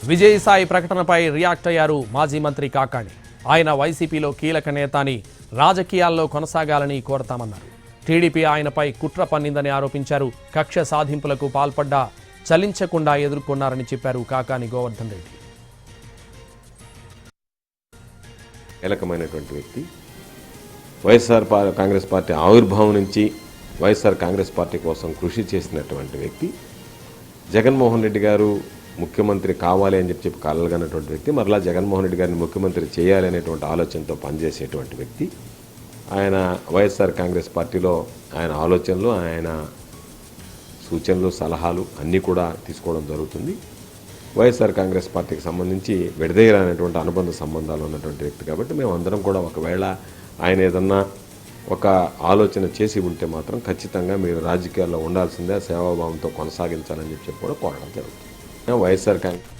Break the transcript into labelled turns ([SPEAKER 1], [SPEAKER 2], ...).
[SPEAKER 1] Vijayasai ప్రకటనపై react అయ్యారు మాజీ మంత్రి కాకాణి. ఆయన వైసీపీలో కీలక నేత అని, రాజకీయాల్లో కొనసాగాలని కోరతామన్నారు. టీడీపీ ఆయనపై కుట్ర పన్నిందని ఆరోపించారు. కక్ష సాధింపులకు పాల్పడ్డా చలించకుండా ఎదుర్కొన్నారని చెప్పారు కాకాణి గోవర్ధన్ రెడ్డి.
[SPEAKER 2] కీలకమైనటువంటి వ్యక్తి, వైఎస్ఆర్ కాంగ్రెస్ పార్టీ ఆవిర్భావం నుంచి వైఎస్ఆర్ కాంగ్రెస్ పార్టీ కోసం కృషి చేసినటువంటి వ్యక్తి. జగన్మోహన్ రెడ్డి గారు ముఖ్యమంత్రి కావాలి అని చెప్పి కలగనటువంటి వ్యక్తి, మరలా జగన్మోహన్ రెడ్డి గారిని ముఖ్యమంత్రి చేయాలి అనేటువంటి ఆలోచనతో పనిచేసేటువంటి వ్యక్తి. ఆయన వైఎస్ఆర్ కాంగ్రెస్ పార్టీలో ఆయన ఆలోచనలు, ఆయన సూచనలు, సలహాలు అన్నీ కూడా తీసుకోవడం జరుగుతుంది. వైఎస్ఆర్ కాంగ్రెస్ పార్టీకి సంబంధించి విడదీయరానటువంటి అనుబంధ సంబంధాలు ఉన్నటువంటి వ్యక్తి కాబట్టి మేమందరం కూడా ఒకవేళ ఆయన ఏదన్నా ఒక ఆలోచన చేసి ఉంటే మాత్రం ఖచ్చితంగా మీరు రాజకీయాల్లో ఉండాల్సిందే, సేవాభావంతో కొనసాగించాలని చెప్పి కూడా కోరడం జరుగుతుంది. వైఎస్ఆర్ కాంగ్రెస్